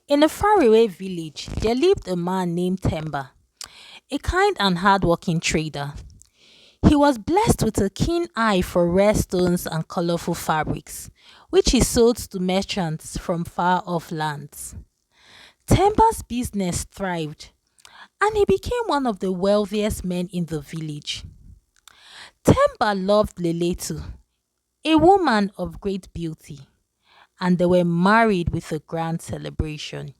In a faraway village, there lived a man named Temba, a kind and hardworking trader. He was blessed with a keen eye for rare stones and colorful fabrics, which he sold to merchants from far off lands. Temba's business thrived, and he became one of the wealthiest men in the village. Temba loved Leletu, a woman of great beauty, and they were married with a grand celebration.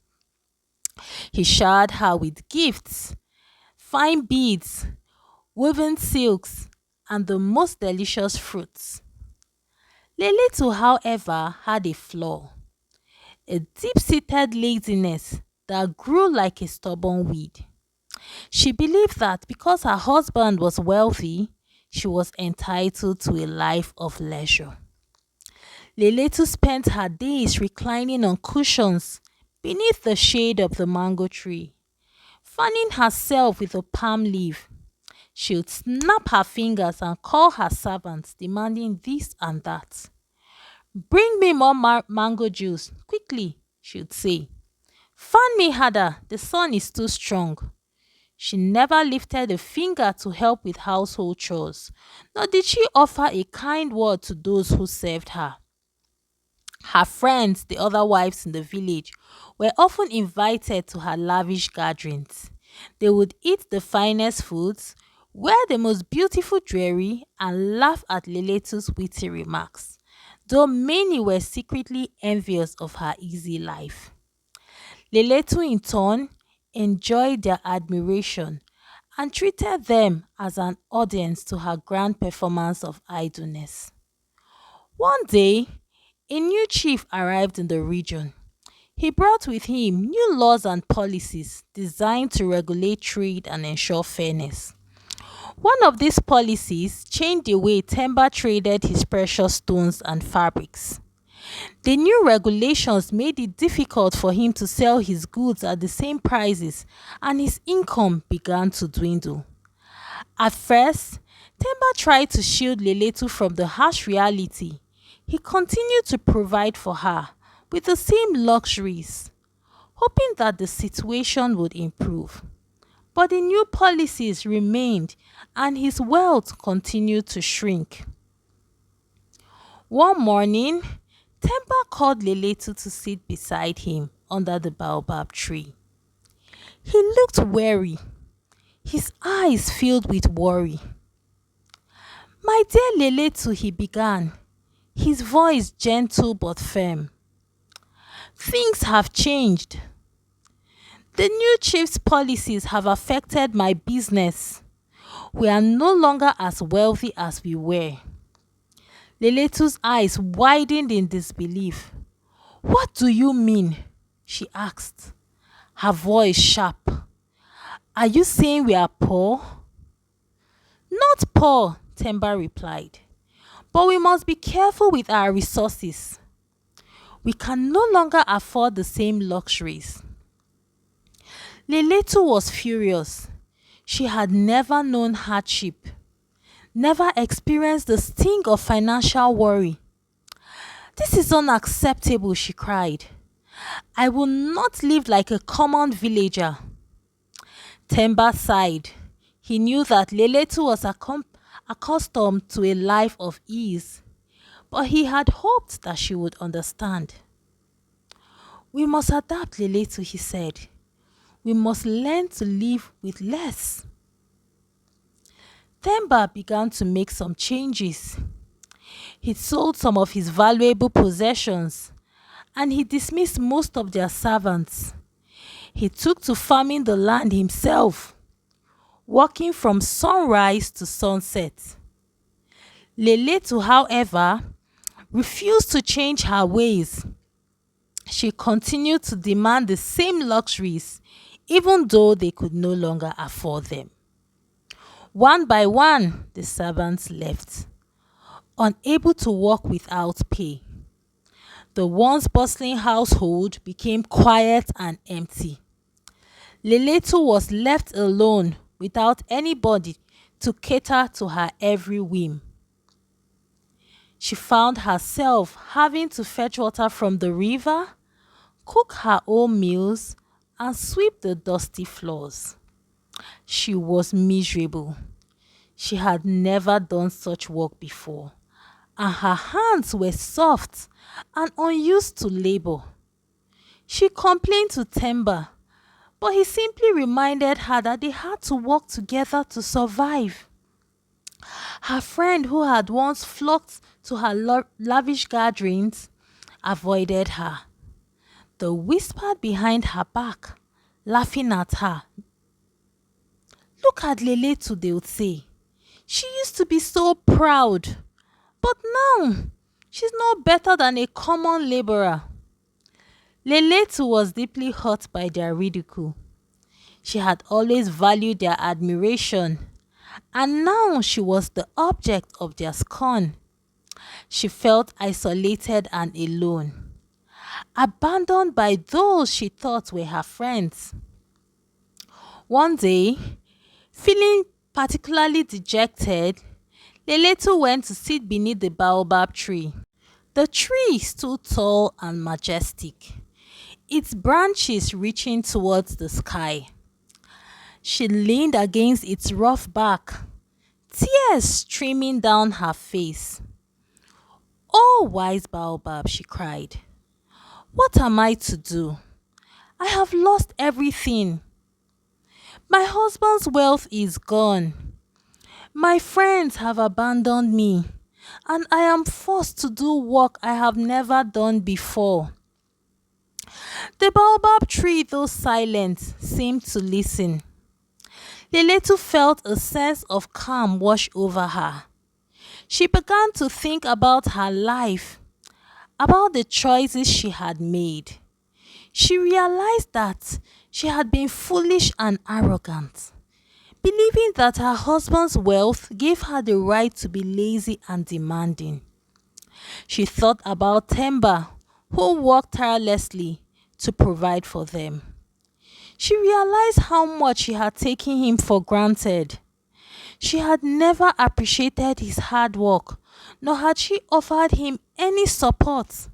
He showered her with gifts, fine beads, woven silks, and the most delicious fruits. Leletu, however, had a flaw, a deep seated laziness that grew like a stubborn weed. She believed that because her husband was wealthy, she was entitled to a life of leisure. Leletu spent her days reclining on cushions beneath the shade of the mango tree, fanning herself with a palm leaf. She would snap her fingers and call her servants, demanding this and that. Bring me more mango juice, quickly, she would say. Fan me harder, the sun is too strong. She never lifted a finger to help with household chores, nor did she offer a kind word to those who served her. Her friends, the other wives in the village, were often invited to her lavish gatherings. They would eat the finest foods, wear the most beautiful jewelry, and laugh at Leletu's witty remarks, though many were secretly envious of her easy life. Leletu, in turn, enjoyed their admiration and treated them as an audience to her grand performance of idleness. One day, a new chief arrived in the region. He brought with him new laws and policies designed to regulate trade and ensure fairness. One of these policies changed the way Temba traded his precious stones and fabrics. The new regulations made it difficult for him to sell his goods at the same prices, and his income began to dwindle. At first, Temba tried to shield Leletu from the harsh reality. He continued to provide for her with the same luxuries, hoping that the situation would improve. But the new policies remained, and his wealth continued to shrink. One morning, Temba called Leletu to sit beside him under the baobab tree. He looked weary, his eyes filled with worry. My dear Leletu, he began, his voice gentle but firm. Things have changed. The new chief's policies have affected my business. We are no longer as wealthy as we were. Leletu's eyes widened in disbelief. What do you mean? She asked, her voice sharp. Are you saying we are poor? Not poor, Temba replied, but we must be careful with our resources. We can no longer afford the same luxuries. Leletu was furious. She had never known hardship, never experienced the sting of financial worry. This is unacceptable, she cried. I will not live like a common villager. Temba sighed. He knew that Leletu was accustomed to a life of ease, but he had hoped that she would understand. We must adapt, Leletu, he said. We must learn to live with less. Temba began to make some changes. He sold some of his valuable possessions, and he dismissed most of their servants. He took to farming the land himself, working from sunrise to sunset. Leletu, however, refused to change her ways. She continued to demand the same luxuries, even though they could no longer afford them. One by one, the servants left, unable to work without pay. The once bustling household became quiet and empty. Leletu was left alone without anybody to cater to her every whim. She found herself having to fetch water from the river, cook her own meals, and sweep the dusty floors. She was miserable. She had never done such work before, and her hands were soft and unused to labor. She complained to Temba, but he simply reminded her that they had to work together to survive. Her friend, who had once flocked to her lavish gatherings, avoided her. They whispered behind her back, laughing at her. Look at Leletu, they would say. She used to be so proud, but now she's no better than a common laborer. Leletu was deeply hurt by their ridicule. She had always valued their admiration, and now she was the object of their scorn. She felt isolated and alone, abandoned by those she thought were her friends. One day, feeling particularly dejected, Leletu went to sit beneath the baobab tree. The tree stood tall and majestic, its branches reaching towards the sky. She leaned against its rough bark, tears streaming down her face. "Oh, wise baobab," she cried, "what am I to do? I have lost everything. My husband's wealth is gone. My friends have abandoned me, and I am forced to do work I have never done before." The baobab tree, though silent, seemed to listen. Leletu felt a sense of calm wash over her. She began to think about her life, about the choices she had made. She realized that she had been foolish and arrogant, believing that her husband's wealth gave her the right to be lazy and demanding. She thought about Temba, who worked tirelessly to provide for them. She realized how much she had taken him for granted. She had never appreciated his hard work, nor had she offered him any support.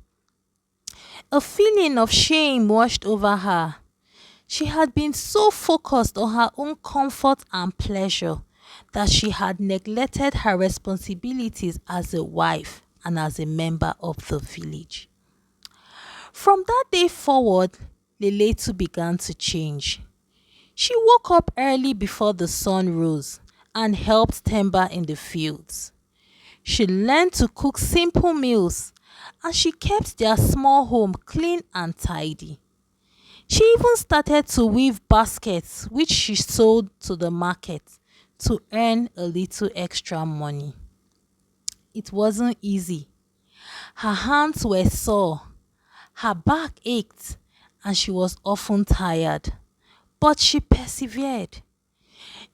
A feeling of shame washed over her. She had been so focused on her own comfort and pleasure that she had neglected her responsibilities as a wife and as a member of the village. From that day forward, Leletu began to change. She woke up early before the sun rose and helped Temba in the fields. She learned to cook simple meals, and she kept their small home clean and tidy. She even started to weave baskets which she sold to the market to earn a little extra money. It wasn't easy. Her hands were sore, her back ached, and she was often tired. But she persevered.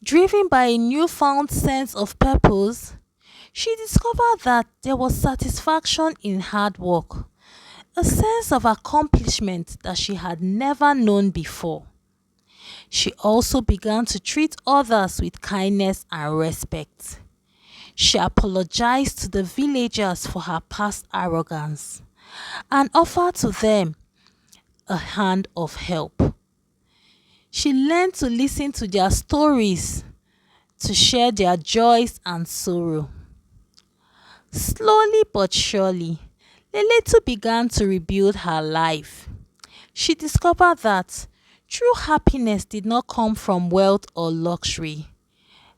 Driven by a newfound sense of purpose, she discovered that there was satisfaction in hard work, a sense of accomplishment that she had never known before. She also began to treat others with kindness and respect. She apologized to the villagers for her past arrogance and offered to them a hand of help. She learned to listen to their stories, to share their joys and sorrow. Slowly but surely, Leletu began to rebuild her life. She discovered that true happiness did not come from wealth or luxury,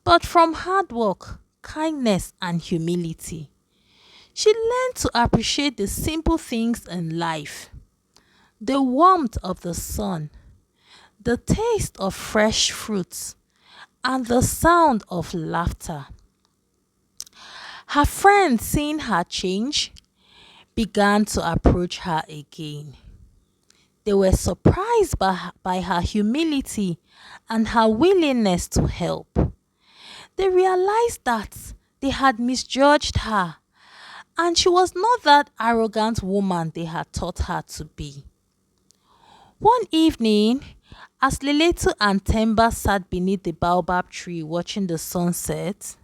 but from hard work, kindness, and humility. She learned to appreciate the simple things in life: the warmth of the sun, the taste of fresh fruits, and the sound of laughter. Her friends, seeing her change, began to approach her again. They were surprised by her humility and her willingness to help. They realized that they had misjudged her, and she was not that arrogant woman they had taught her to be. One evening, as Leletu and Temba sat beneath the baobab tree watching the sunset,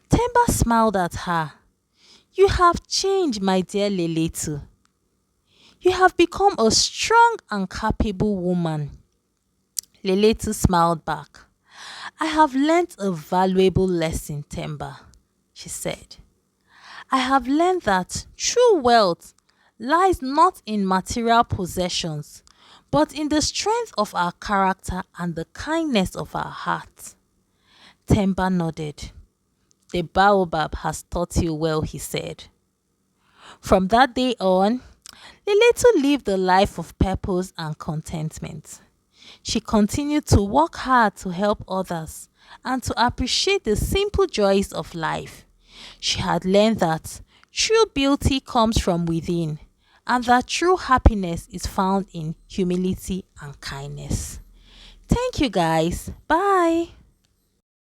Temba smiled at her. "You have changed, my dear Leletu. You have become a strong and capable woman. Leletu smiled back. I have learnt a valuable lesson, Temba, she said. I have learned that true wealth lies not in material possessions, but in the strength of our character and the kindness of our heart. Temba nodded. The baobab has taught you well, he said. From that day on, Leletu lived a life of purpose and contentment. She continued to work hard to help others and to appreciate the simple joys of life. She had learned that true beauty comes from within and that true happiness is found in humility and kindness. Thank you guys. Bye.